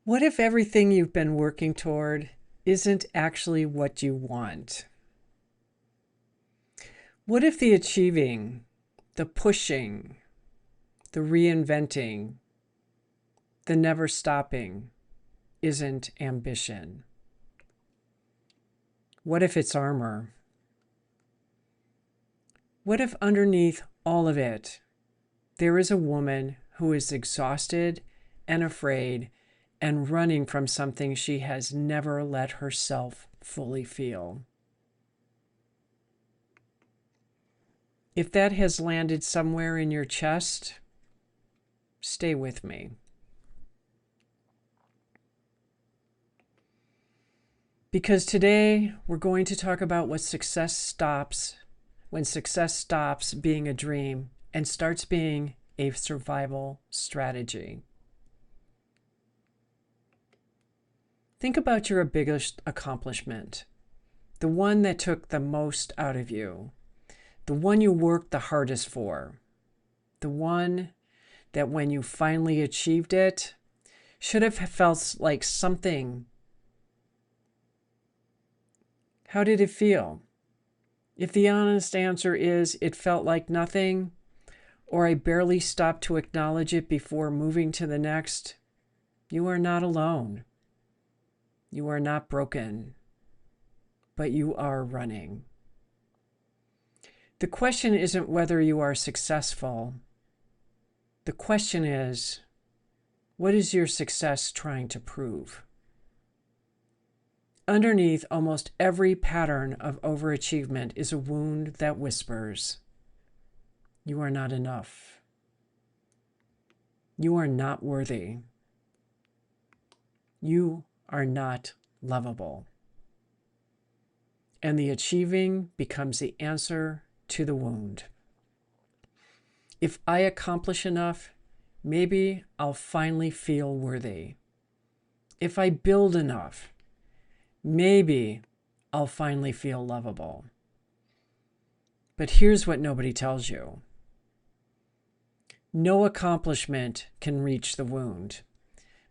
What if everything you've been working toward isn't actually what you want? What if the achieving, the pushing, the reinventing, the never stopping isn't ambition? What if it's armor? What if underneath all of it, there is a woman who is exhausted and afraid and running from something she has never let herself fully feel? If that has landed somewhere in your chest, stay with me. Because today we're going to talk about when success stops being a dream and starts being a survival strategy. Think about your biggest accomplishment, the one that took the most out of you, the one you worked the hardest for, the one that when you finally achieved it, should have felt like something. How did it feel? If the honest answer is it felt like nothing, or I barely stopped to acknowledge it before moving to the next, you are not alone. You are not broken, but you are running. The question isn't whether you are successful. The question is, what is your success trying to prove? Underneath almost every pattern of overachievement is a wound that whispers, you are not enough. You are not worthy. You are not lovable. And the achieving becomes the answer to the wound. If I accomplish enough, maybe I'll finally feel worthy. If I build enough, maybe I'll finally feel lovable. But here's what nobody tells you. No accomplishment can reach the wound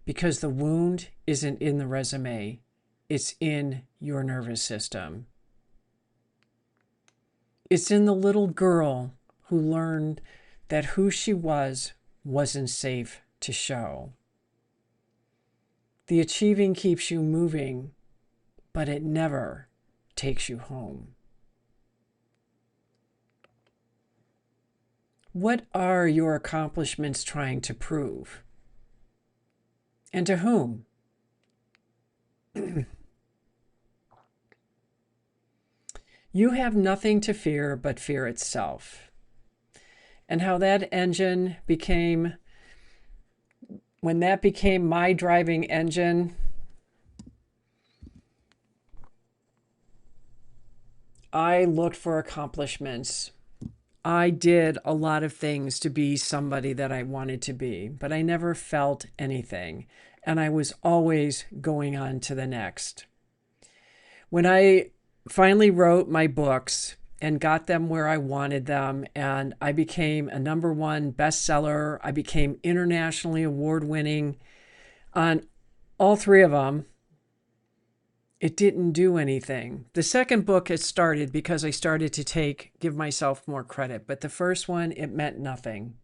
because the wound isn't in the resume. It's in your nervous system. It's in the little girl who learned that who she wasn't safe to show. The achieving keeps you moving, but it never takes you home. What are your accomplishments trying to prove? And to whom? You have nothing to fear but fear itself. And how that engine became, when that became my driving engine, I looked for accomplishments. I did a lot of things to be somebody that I wanted to be, but I never felt anything. And I was always going on to the next. When I finally wrote my books and got them where I wanted them, and I became a #1 bestseller, I became internationally award-winning on all three of them, it didn't do anything. The second book had started because I started to give myself more credit. But the first one, it meant nothing.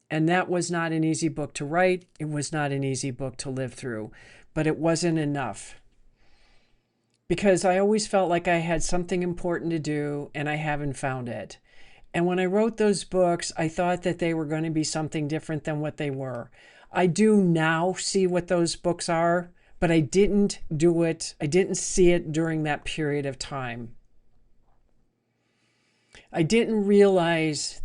And that was not an easy book to write. It was not an easy book to live through. But it wasn't enough. Because I always felt like I had something important to do and I haven't found it. And when I wrote those books, I thought that they were going to be something different than what they were. I do now see what those books are, but I didn't do it. I didn't see it during that period of time. I didn't realize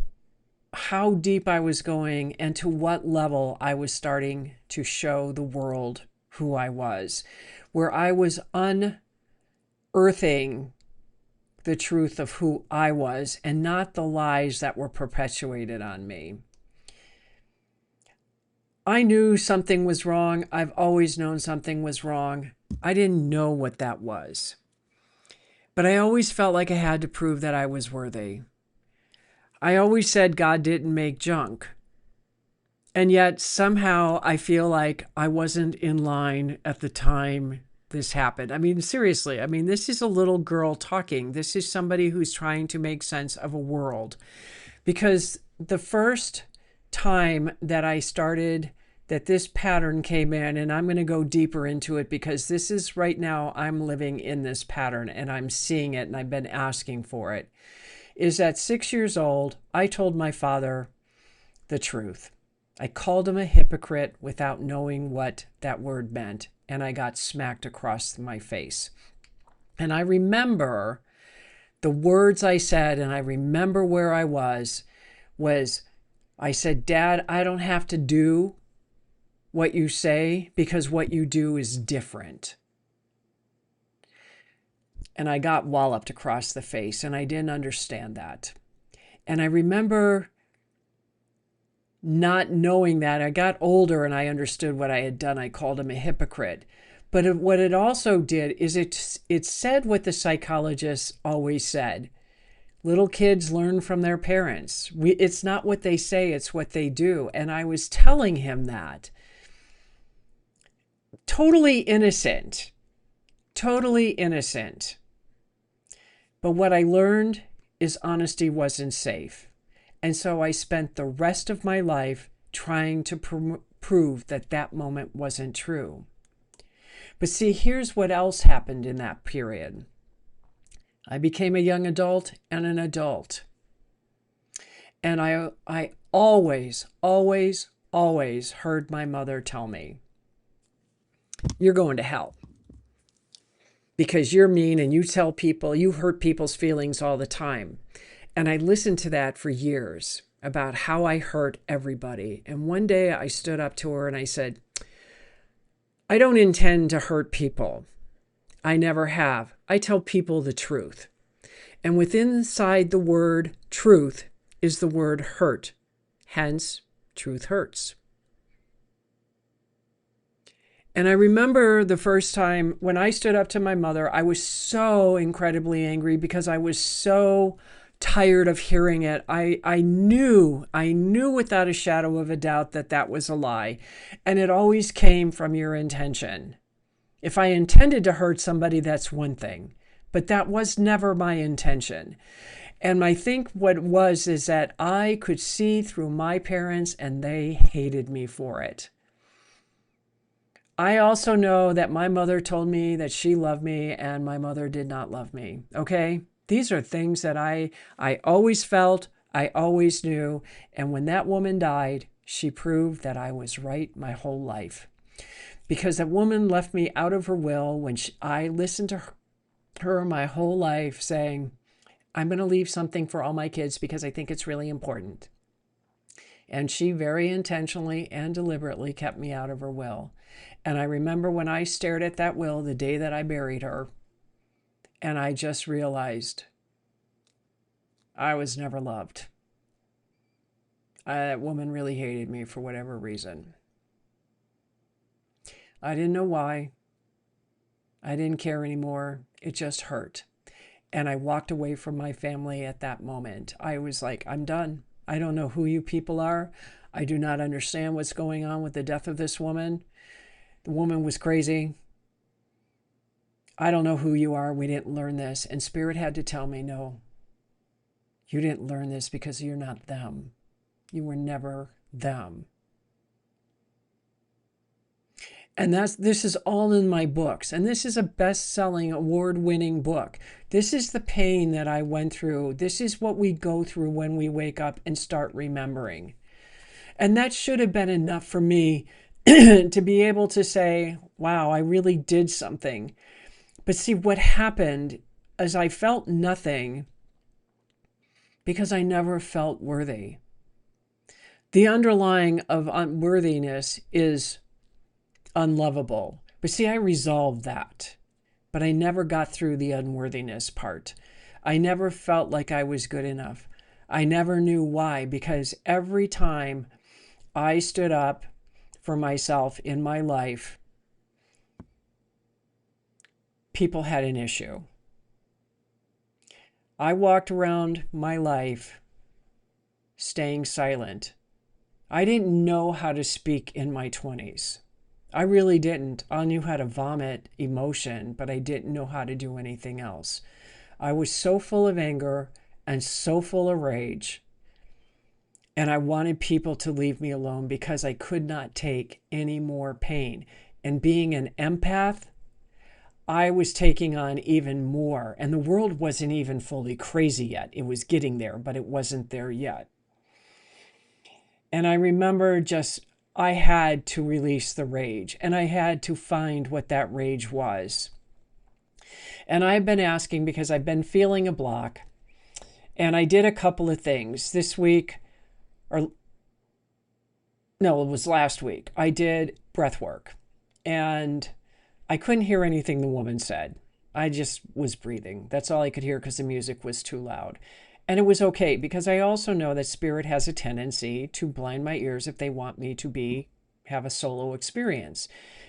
how deep I was going and to what level I was starting to show the world who I was, where I was unearthing the truth of who I was and not the lies that were perpetuated on me. I knew something was wrong. I've always known something was wrong. I didn't know what that was. But I always felt like I had to prove that I was worthy. I always said God didn't make junk. And yet somehow I feel like I wasn't in line at the time this happened. I mean, seriously, I mean, this is a little girl talking. This is somebody who's trying to make sense of a world. Because the first time that I started, that this pattern came in, and I'm going to go deeper into it because this is right now, I'm living in this pattern and I'm seeing it and I've been asking for it, is at 6 years old, I told my father the truth. I called him a hypocrite without knowing what that word meant, and I got smacked across my face. And I remember the words I said, and I remember where I was I said, Dad, I don't have to do what you say because what you do is different. And I got walloped across the face, and I didn't understand that. And I remember not knowing that. I got older and I understood what I had done. I called him a hypocrite. But what it also did is it said what the psychologists always said. Little kids learn from their parents. It's not what they say, it's what they do. And I was telling him that. Totally innocent. Totally innocent. But what I learned is honesty wasn't safe. And so I spent the rest of my life trying to prove that that moment wasn't true. But see, here's what else happened in that period. I became a young adult and an adult. And I always, always, always heard my mother tell me, you're going to hell because you're mean and you tell people, you hurt people's feelings all the time. And I listened to that for years about how I hurt everybody. And one day I stood up to her and I said, I don't intend to hurt people. I never have. I tell people the truth. And within inside the word truth is the word hurt. Hence, truth hurts. And I remember the first time when I stood up to my mother, I was so incredibly angry because I was so tired of hearing it. I knew without a shadow of a doubt that that was a lie. And it always came from your intention. If I intended to hurt somebody, that's one thing. But that was never my intention. And I think what it was is that I could see through my parents and they hated me for it. I also know that my mother told me that she loved me and my mother did not love me. Okay? These are things that I always felt, I always knew. And when that woman died, she proved that I was right my whole life. Because that woman left me out of her will when I listened to her my whole life saying, I'm going to leave something for all my kids because I think it's really important. And she very intentionally and deliberately kept me out of her will. And I remember when I stared at that will the day that I buried her, and I just realized I was never loved. That woman really hated me for whatever reason. I didn't know why. I didn't care anymore. It just hurt. And I walked away from my family at that moment. I was like, I'm done. I don't know who you people are. I do not understand what's going on with the death of this woman. The woman was crazy. I don't know who you are. We didn't learn this. And Spirit had to tell me, no, you didn't learn this because you're not them. You were never them. And this is all in my books. And this is a best-selling, award-winning book. This is the pain that I went through. This is what we go through when we wake up and start remembering. And that should have been enough for me to be able to say, wow, I really did something. But see, what happened is I felt nothing because I never felt worthy. The underlying of unworthiness is unlovable. But see, I resolved that. But I never got through the unworthiness part. I never felt like I was good enough. I never knew why, because every time I stood up for myself in my life, people had an issue. I walked around my life staying silent I didn't know how to speak in my 20s. I really didn't. I knew how to vomit emotion, but I didn't know how to do anything else. I was so full of anger and so full of rage, and I wanted people to leave me alone because I could not take any more pain. And being an empath, I was taking on even more, and the world wasn't even fully crazy yet. It was getting there, but it wasn't there yet. And I remember I had to release the rage, and I had to find what that rage was. And I've been asking because I've been feeling a block, and I did a couple of things this week, or no, it was last week. I did breath work, and I couldn't hear anything the woman said. I just was breathing. That's all I could hear because the music was too loud. And it was okay because I also know that spirit has a tendency to blind my ears if they want me to have a solo experience.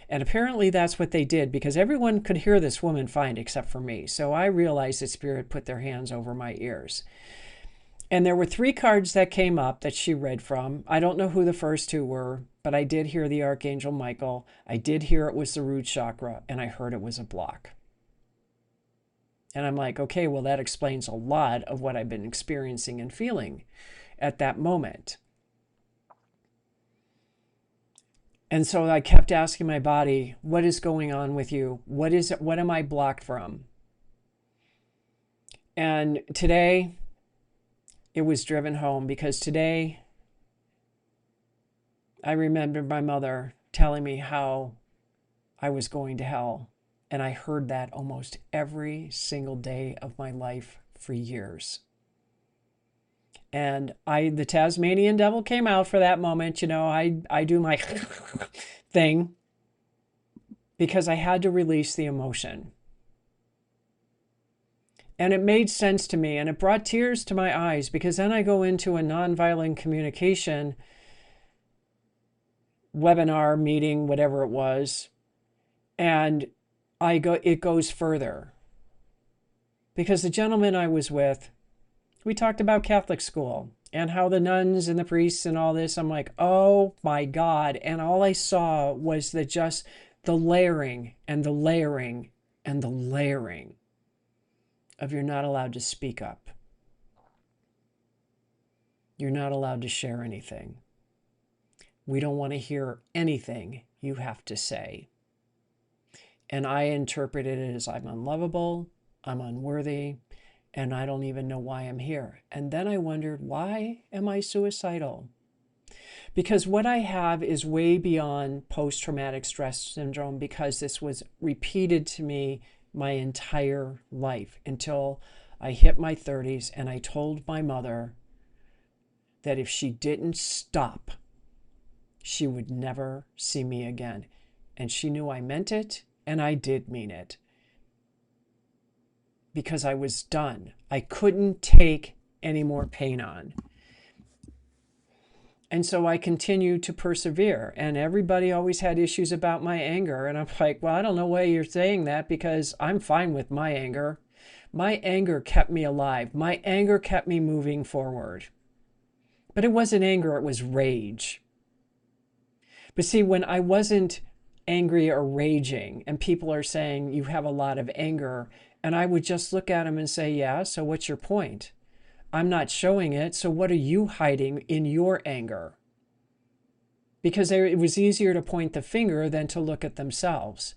And apparently that's what they did because everyone could hear this woman fine except for me. So I realized that spirit put their hands over my ears. And there were 3 cards that came up that she read from. I don't know who the first 2 were, but I did hear the Archangel Michael. I did hear it was the root chakra, and I heard it was a block. And I'm like, okay, well, that explains a lot of what I've been experiencing and feeling at that moment. And so I kept asking my body, what is going on with you? What is it? What am I blocked from? And today it was driven home because today I remembered my mother telling me how I was going to hell. And I heard that almost every single day of my life for years. And the Tasmanian devil came out for that moment. You know, I do my thing because I had to release the emotion. And it made sense to me, and it brought tears to my eyes because then I go into a nonviolent communication webinar, meeting, whatever it was, and it goes further. Because the gentleman I was with, we talked about Catholic school and how the nuns and the priests and all this. I'm like, oh my God. And all I saw was just the layering and the layering and the layering of you're not allowed to speak up. You're not allowed to share anything. We don't want to hear anything you have to say. And I interpreted it as I'm unlovable, I'm unworthy, and I don't even know why I'm here. And then I wondered, why am I suicidal? Because what I have is way beyond post-traumatic stress syndrome because this was repeated to me my entire life until I hit my 30s and I told my mother that if she didn't stop, she would never see me again. And she knew I meant it. And I did mean it because I was done. I couldn't take any more pain on. And so I continued to persevere. And everybody always had issues about my anger. And I'm like, well, I don't know why you're saying that because I'm fine with my anger. My anger kept me alive. My anger kept me moving forward. But it wasn't anger, it was rage. But see, when I wasn't angry or raging and people are saying you have a lot of anger, and I would just look at them and say, yeah, so what's your point? I'm not showing it, so what are you hiding in your anger? Because it was easier to point the finger than to look at themselves,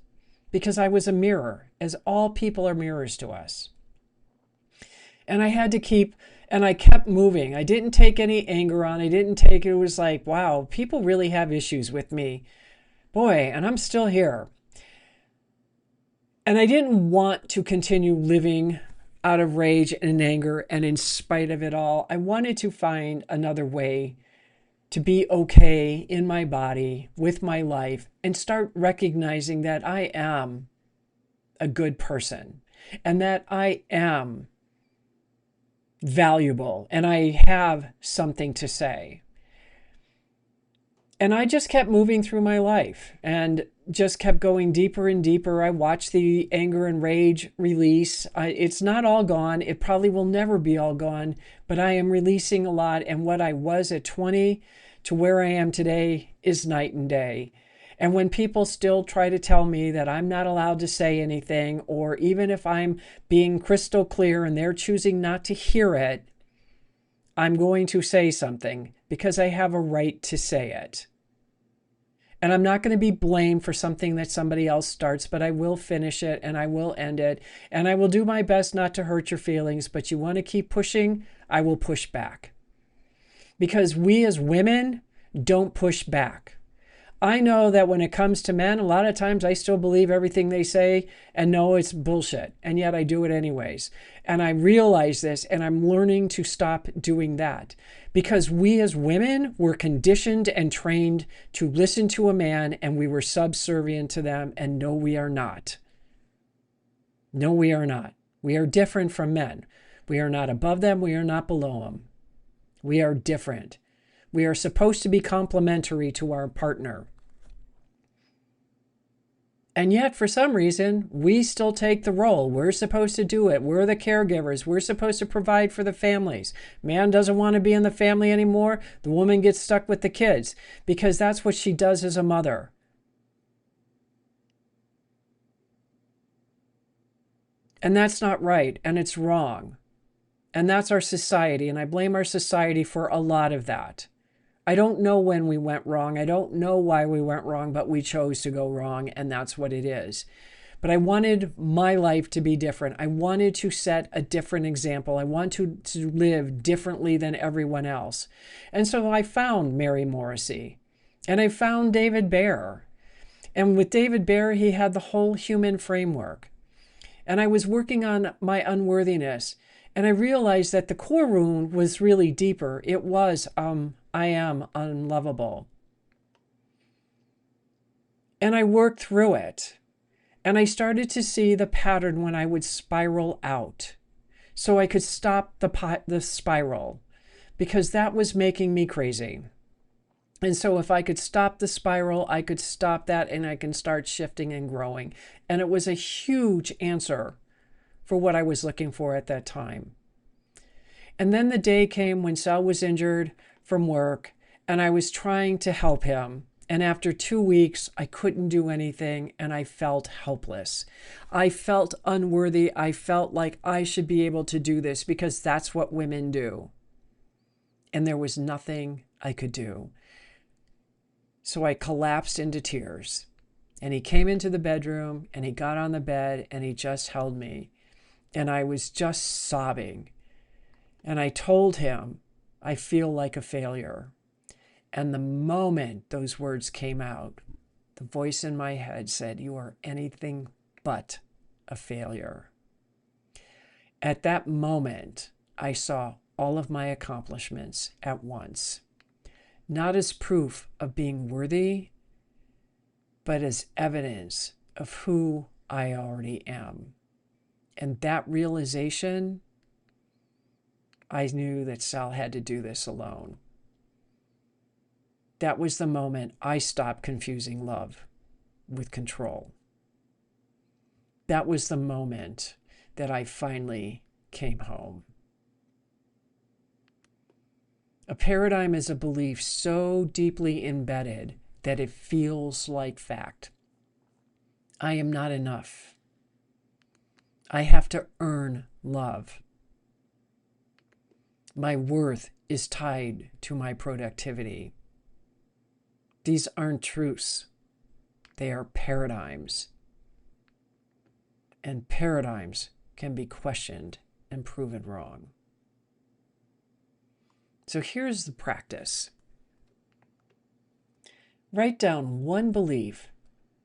because I was a mirror, as all people are mirrors to us. And I had to I kept moving. I didn't take any anger on. It was like, wow, people really have issues with me. Boy, and I'm still here. And I didn't want to continue living out of rage and anger, and in spite of it all, I wanted to find another way to be okay in my body, with my life, and start recognizing that I am a good person and that I am valuable and I have something to say. And I just kept moving through my life and just kept going deeper and deeper. I watched the anger and rage release. It's not all gone. It probably will never be all gone, but I am releasing a lot. And what I was at 20 to where I am today is night and day. And when people still try to tell me that I'm not allowed to say anything, or even if I'm being crystal clear and they're choosing not to hear it, I'm going to say something because I have a right to say it. And I'm not going to be blamed for something that somebody else starts, but I will finish it and I will end it. And I will do my best not to hurt your feelings, but you want to keep pushing, I will push back. Because we as women don't push back. I know that when it comes to men, a lot of times I still believe everything they say and know it's bullshit. And yet I do it anyways. And I realize this and I'm learning to stop doing that. Because we as women were conditioned and trained to listen to a man and we were subservient to them. And no, we are not. No, we are not. We are different from men. We are not above them. We are not below them. We are different. We are supposed to be complementary to our partner. And yet, for some reason, we still take the role. We're supposed to do it. We're the caregivers. We're supposed to provide for the families. Man doesn't want to be in the family anymore. The woman gets stuck with the kids because that's what she does as a mother. And that's not right. And it's wrong. And that's our society. And I blame our society for a lot of that. I don't know when we went wrong. I don't know why we went wrong, but we chose to go wrong, and that's what it is. But I wanted my life to be different. I wanted to set a different example. I wanted to live differently than everyone else. And so I found Mary Morrissey, and I found David Baer. And with David Baer, he had the whole human framework. And I was working on my unworthiness, and I realized that the core wound was really deeper. It was, I am unlovable. And I worked through it. And I started to see the pattern when I would spiral out. So I could stop the spiral because that was making me crazy. And so if I could stop the spiral, I could stop that and I can start shifting and growing. And it was a huge answer for what I was looking for at that time. And then the day came when Sal was injured from work and I was trying to help him. And after 2 weeks, I couldn't do anything and I felt helpless. I felt unworthy. I felt like I should be able to do this because that's what women do. And there was nothing I could do. So I collapsed into tears. And he came into the bedroom and he got on the bed and he just held me. And I was just sobbing. And I told him, I feel like a failure. And the moment those words came out, the voice in my head said, you are anything but a failure. At that moment, I saw all of my accomplishments at once, not as proof of being worthy, but as evidence of who I already am. And that realization, I knew that Sal had to do this alone. That was the moment I stopped confusing love with control. That was the moment that I finally came home. A paradigm is a belief so deeply embedded that it feels like fact. I am not enough. I have to earn love. My worth is tied to my productivity. These aren't truths. They are paradigms. And paradigms can be questioned and proven wrong. So here's the practice. Write down one belief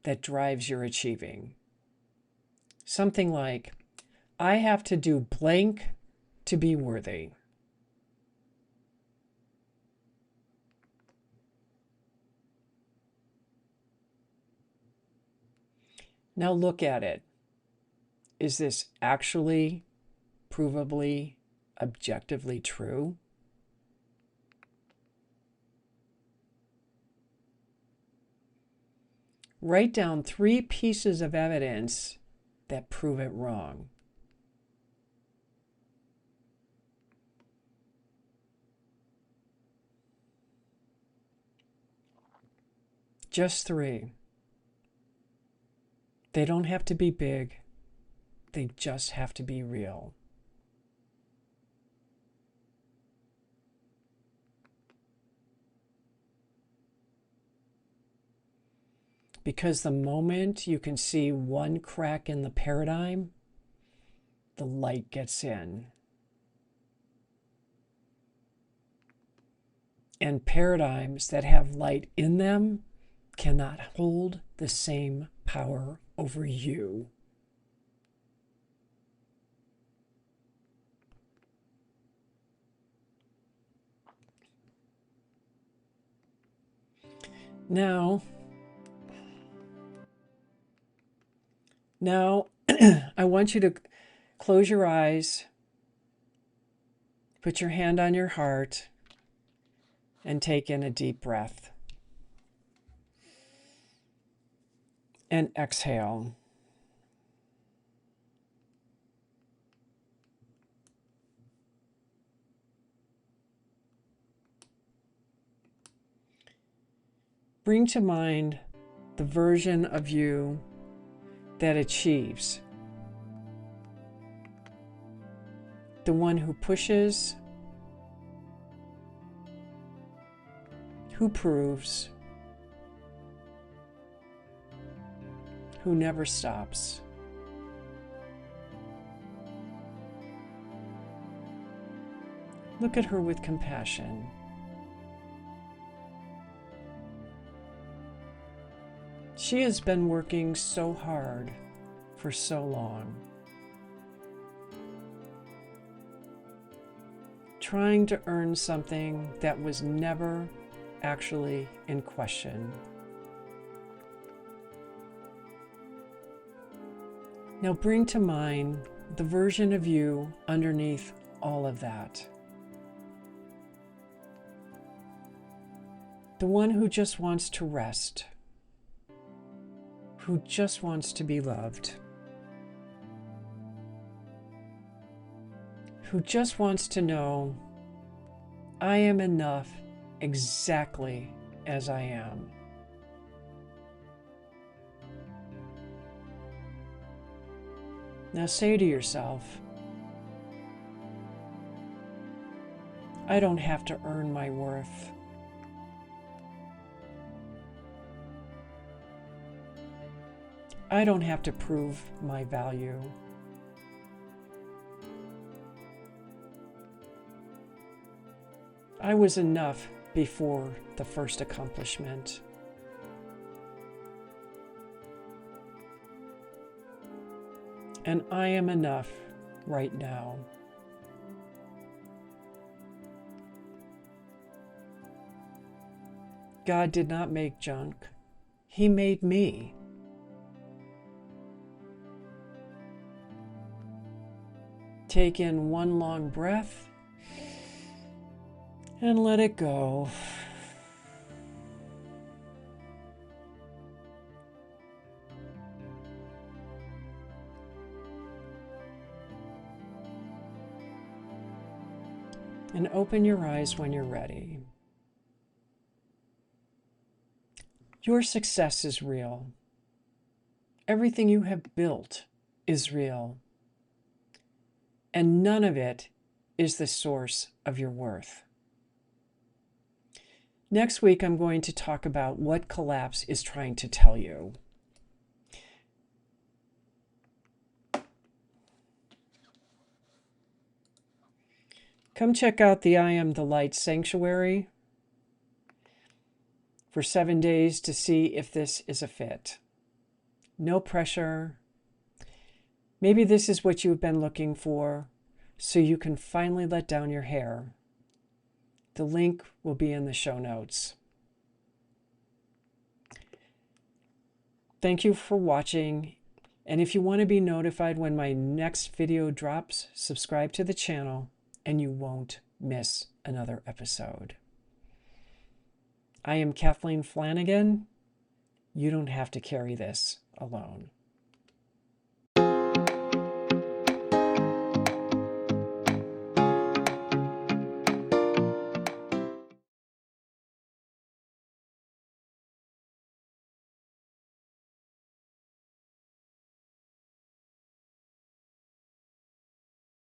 that drives your achieving. Something like, I have to do blank to be worthy. Now look at it. Is this actually, provably, objectively true? Write down 3 pieces of evidence that prove it wrong. Just 3. They don't have to be big. They just have to be real. Because the moment you can see one crack in the paradigm, the light gets in. And paradigms that have light in them cannot hold the same power over you. Now, I want you to close your eyes, put your hand on your heart, and take in a deep breath. And exhale. Bring to mind the version of you that achieves. The one who pushes, who proves, who never stops. Look at her with compassion. She has been working so hard for so long, trying to earn something that was never actually in question. Now bring to mind the version of you underneath all of that. The one who just wants to rest, who just wants to be loved, who just wants to know, I am enough exactly as I am. Now say to yourself, I don't have to earn my worth. I don't have to prove my value. I was enough before the first accomplishment. And I am enough right now. God did not make junk. He made me. Take in one long breath and let it go. And open your eyes when you're ready. Your success is real. Everything you have built is real. And none of it is the source of your worth. Next week, I'm going to talk about what collapse is trying to tell you. Come check out the I Am the Light Sanctuary for 7 days to see if this is a fit. No pressure. Maybe this is what you've been looking for, so you can finally let down your hair. The link will be in the show notes. Thank you for watching. And if you want to be notified when my next video drops, subscribe to the channel and you won't miss another episode. I am Kathleen Flanagan. You don't have to carry this alone.